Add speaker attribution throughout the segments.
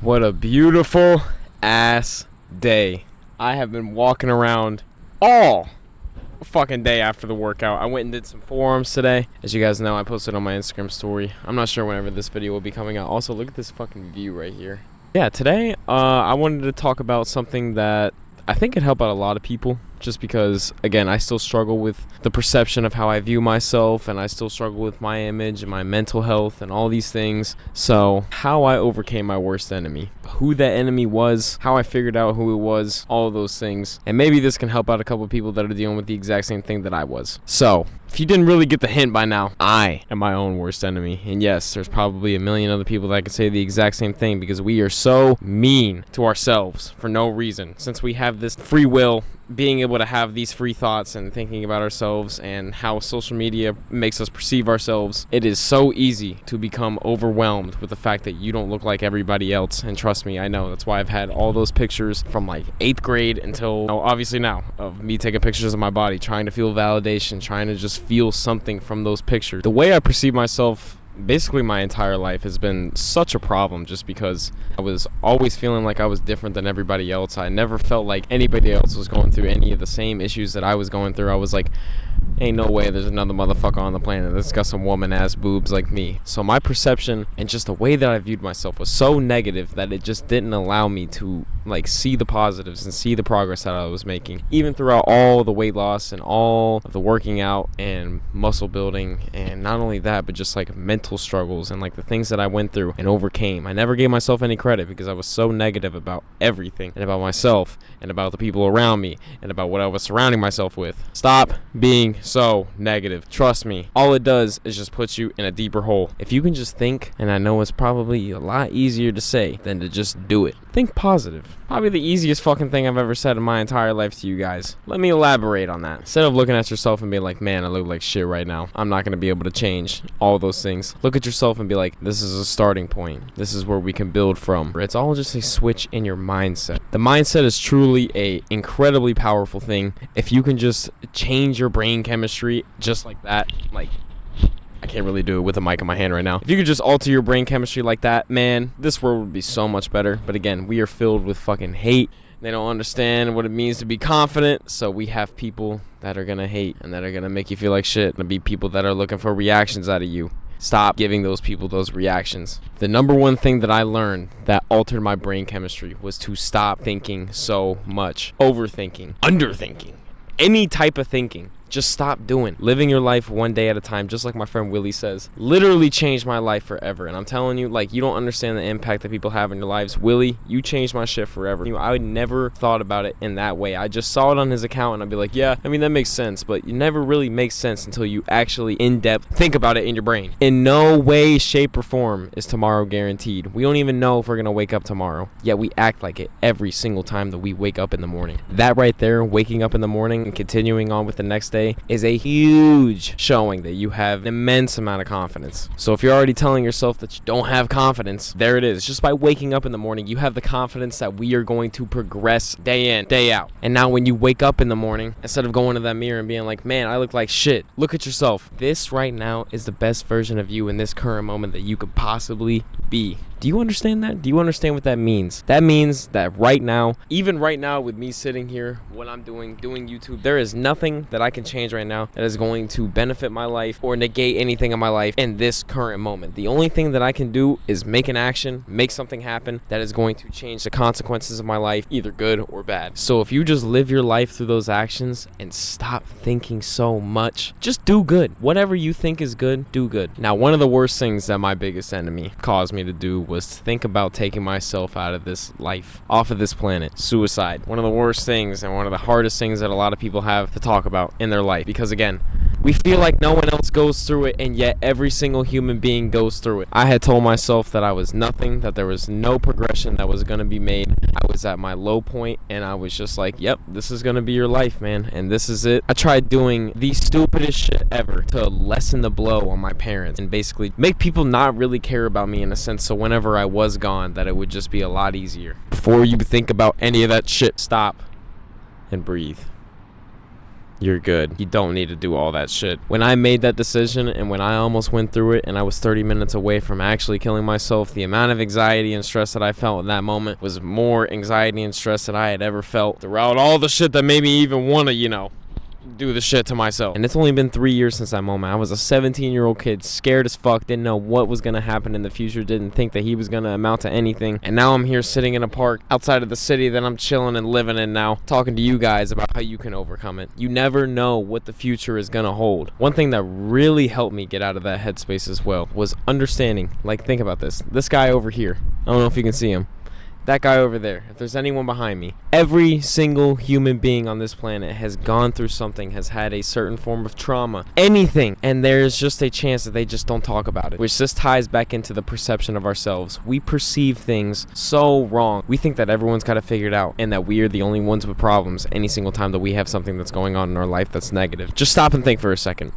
Speaker 1: What a beautiful ass day. I have been walking around all fucking day after the workout. I went and did some forearms today. As you guys know, I posted on my Instagram story. I'm not sure whenever this video will be coming out. Also, look at this fucking view right here. Yeah, today I wanted to talk about something that I think could help out a lot of people, just because, again, I still struggle with the perception of how I view myself, and I still struggle with my image and my mental health and all these things. So how I overcame my worst enemy, who that enemy was, how I figured out who it was, all of those things. And maybe this can help out a couple of people that are dealing with the exact same thing that I was. So if you didn't really get the hint by now, I am my own worst enemy. And yes, there's probably a million other people that can say the exact same thing, because we are so mean to ourselves for no reason. Since we have this free will, being able to have these free thoughts and thinking about ourselves and how social media makes us perceive ourselves, it is so easy to become overwhelmed with the fact that you don't look like everybody else. And trust me, I know. That's why I've had all those pictures from like 8th grade until obviously now, of me taking pictures of my body, trying to feel validation, trying to just feel something from those pictures. The way I perceive myself basically my entire life has been such a problem, just because I was always feeling like I was different than everybody else. I never felt like anybody else was going through any of the same issues that I was going through. I was like, ain't no way there's another motherfucker on the planet that's got some woman ass boobs like me. So my perception and just the way that I viewed myself was so negative that it just didn't allow me to like see the positives and see the progress that I was making, even throughout all the weight loss and all of the working out and muscle building. And not only that, but just like mental struggles and like the things that I went through and overcame. I never gave myself any credit because I was so negative about everything, and about myself, and about the people around me, and about what I was surrounding myself with. Stop being so negative. Trust me, all it does is just put you in a deeper hole. If you can just think, and I know it's probably a lot easier to say than to just do it, think positive. Probably the easiest fucking thing I've ever said in my entire life to you guys. Let me elaborate on that. Instead of looking at yourself and being like, man, I look like shit right now, I'm not going to be able to change all those things. Look at yourself and be like, this is a starting point. This is where we can build from. It's all just a switch in your mindset. The mindset is truly a incredibly powerful thing. If you can just change your brain chemistry just like that, like, I can't really do it with a mic in my hand right now. If you could just alter your brain chemistry like that, man, this world would be so much better. But again, we are filled with fucking hate. They don't understand what it means to be confident, so we have people that are gonna hate and that are gonna make you feel like shit. Gonna be people that are looking for reactions out of you. Stop giving those people those reactions. The number one thing that I learned that altered my brain chemistry was to stop thinking so much. Overthinking, underthinking, any type of thinking. Just stop doing. Living your life one day at a time, just like my friend Willie says, literally changed my life forever. And I'm telling you, like, you don't understand the impact that people have in your lives. Willie, you changed my shit forever. I would never thought about it in that way. I just saw it on his account and I'd be like, yeah, I mean, that makes sense. But it never really makes sense until you actually in depth think about it in your brain. In no way, shape, or form is tomorrow guaranteed. We don't even know if we're gonna wake up tomorrow, yet we act like it every single time that we wake up in the morning. That right there, waking up in the morning and continuing on with the next day, is a huge showing that you have an immense amount of confidence. So if you're already telling yourself that you don't have confidence, there it is. Just by waking up in the morning, you have the confidence that we are going to progress day in, day out. And now when you wake up in the morning, instead of going to that mirror and being like, man, I look like shit, look at yourself. This right now is the best version of you in this current moment that you could possibly be. Do you understand that? Do you understand what that means? That means that right now, even right now with me sitting here, what I'm doing YouTube, there is nothing that I can change right now that is going to benefit my life or negate anything in my life in this current moment. The only thing that I can do is make an action, make something happen that is going to change the consequences of my life, either good or bad. So if you just live your life through those actions and stop thinking so much, just do good. Whatever you think is good, do good. Now, one of the worst things that my biggest enemy caused me to do was to think about taking myself out of this life, off of this planet. Suicide. One of the worst things and one of the hardest things that a lot of people have to talk about in their life, because again, we feel like no one else goes through it, and yet every single human being goes through it. I had told myself that I was nothing, that there was no progression that was going to be made. I was at my low point, and I was just like, yep, this is going to be your life, man, and this is it. I tried doing the stupidest shit ever to lessen the blow on my parents and basically make people not really care about me in a sense, so whenever I was gone, that it would just be a lot easier. Before you think about any of that shit, stop and breathe. you're good. You don't need to do all that shit. When I made that decision and when I almost went through it and I was 30 minutes away from actually killing myself, the amount of anxiety and stress that I felt in that moment was more anxiety and stress that I had ever felt throughout all the shit that made me even want to, do the shit to myself. And it's only been 3 years since that moment. I was a 17-year-old kid, scared as fuck, didn't know what was gonna happen in the future, didn't think that he was gonna amount to anything. And now I'm here sitting in a park outside of the city that I'm chilling and living in now, talking to you guys about how you can overcome it. You never know what the future is gonna hold. One thing that really helped me get out of that headspace as well was understanding, like, think about this. This guy over here, I don't know if you can see him. That guy over there, if there's anyone behind me, every single human being on this planet has gone through something, has had a certain form of trauma, anything, and there's just a chance that they just don't talk about it, which just ties back into the perception of ourselves. We perceive things so wrong. We think that everyone's got it figured out and that we are the only ones with problems any single time that we have something that's going on in our life that's negative. Just stop and think for a second.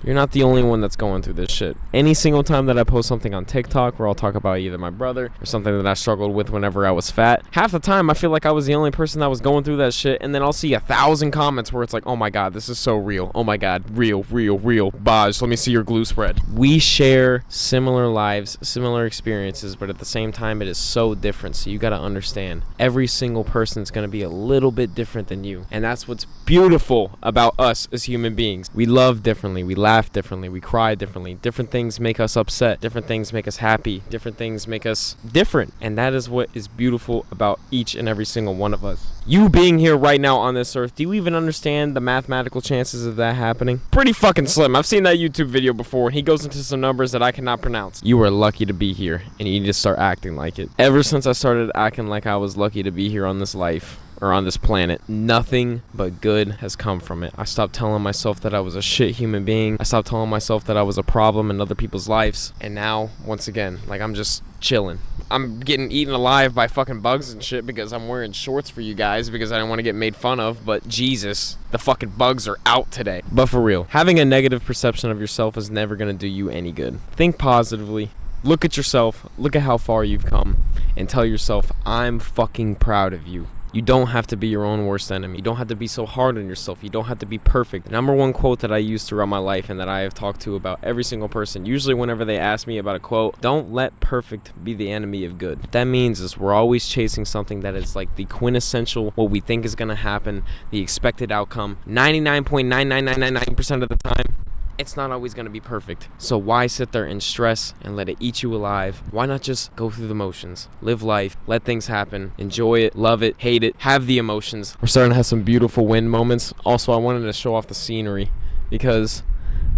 Speaker 1: You're not the only one that's going through this shit. Any single time that I post something on TikTok where I'll talk about either my brother or something that I struggled with whenever I was fat, half the time I feel like I was the only person that was going through that shit, and then I'll see 1,000 comments where it's like, oh my god, this is so real. Oh my god, real, Baj, let me see your glue spread. We share similar lives, similar experiences, but at the same time it is so different, so you gotta understand. Every single person's gonna be a little bit different than you, and that's what's beautiful about us as human beings. We love differently, we laugh differently, we cry differently. Different things make us upset, different things make us happy, different things make us different, and that is what is beautiful about each and every single one of us. You being here right now on this earth, do you even understand the mathematical chances of that happening? Pretty fucking slim. I've seen that YouTube video before, and he goes into some numbers that I cannot pronounce. You are lucky to be here, and you need to start acting like it. Ever since I started acting like I was lucky to be here on this life, or on this planet, nothing but good has come from it. I stopped telling myself that I was a shit human being. I stopped telling myself that I was a problem in other people's lives. And now, once again, like, I'm just chilling. I'm getting eaten alive by fucking bugs and shit because I'm wearing shorts for you guys because I don't want to get made fun of, but Jesus, the fucking bugs are out today. But for real, having a negative perception of yourself is never going to do you any good. Think positively. Look at yourself. Look at how far you've come. And tell yourself, I'm fucking proud of you. You don't have to be your own worst enemy. You don't have to be so hard on yourself. You don't have to be perfect. The number one quote that I use throughout my life and that I have talked to about every single person, usually whenever they ask me about a quote, don't let perfect be the enemy of good. What that means is we're always chasing something that is like the quintessential, what we think is going to happen, the expected outcome. 99.99999% of the time, it's not always going to be perfect. So why sit there and stress and let it eat you alive? Why not just go through the motions? Live life, let things happen, enjoy it, love it, hate it, have the emotions. We're starting to have some beautiful wind moments. Also, I wanted to show off the scenery because,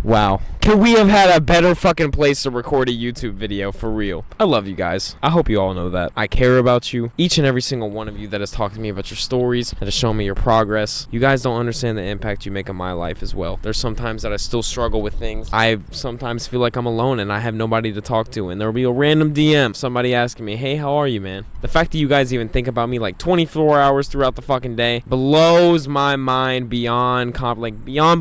Speaker 1: wow. Could we have had a better fucking place to record a YouTube video, for real? I love you guys. I hope you all know that. I care about you. Each and every single one of you that has talked to me about your stories, that has shown me your progress. You guys don't understand the impact you make on my life as well. There's sometimes that I still struggle with things. I sometimes feel like I'm alone and I have nobody to talk to, and there'll be a random DM, somebody asking me, hey, how are you, man? The fact that you guys even think about me like 24 hours throughout the fucking day blows my mind beyond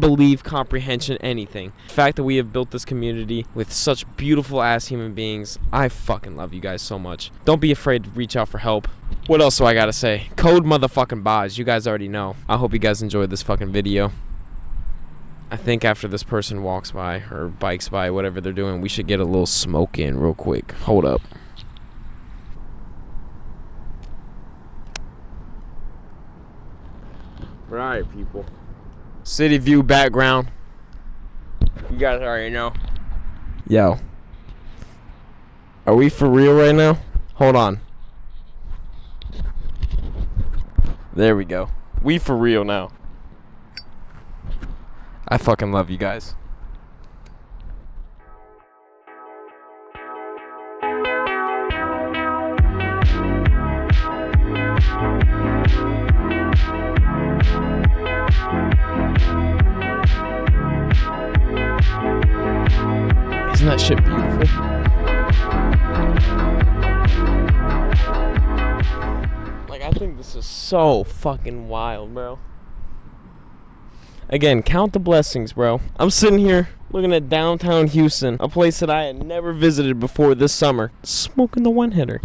Speaker 1: belief, comprehension, anything. The fact that we have built this community with such beautiful ass human beings, I fucking love you guys so much. Don't be afraid to reach out for help. What else do I gotta say? Code motherfucking Baj. You guys already know. I hope you guys enjoyed this fucking video. I think after this person walks by or bikes by, whatever they're doing, we should get a little smoke in real quick. Hold up. Right, people. City view background. You guys already know. Yo. Are we for real right now? Hold on. There we go. We for real now. I fucking love you guys. Isn't that shit beautiful? Like, I think this is so fucking wild, bro. Again, count the blessings, bro. I'm sitting here looking at downtown Houston, a place that I had never visited before this summer, smoking the one-hitter.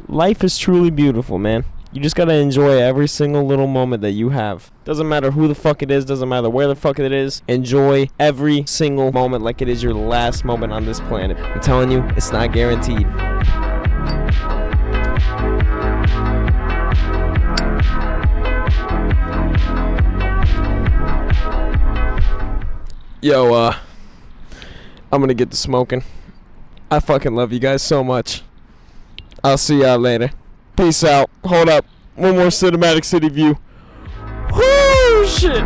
Speaker 1: Life is truly beautiful, man. You just gotta enjoy every single little moment that you have. Doesn't matter who the fuck it is, doesn't matter where the fuck it is. Enjoy every single moment like it is your last moment on this planet. I'm telling you, it's not guaranteed. Yo, I'm gonna get to smoking. I fucking love you guys so much. I'll see y'all later. Peace out. Hold up. One more cinematic city view. Whoo, shit.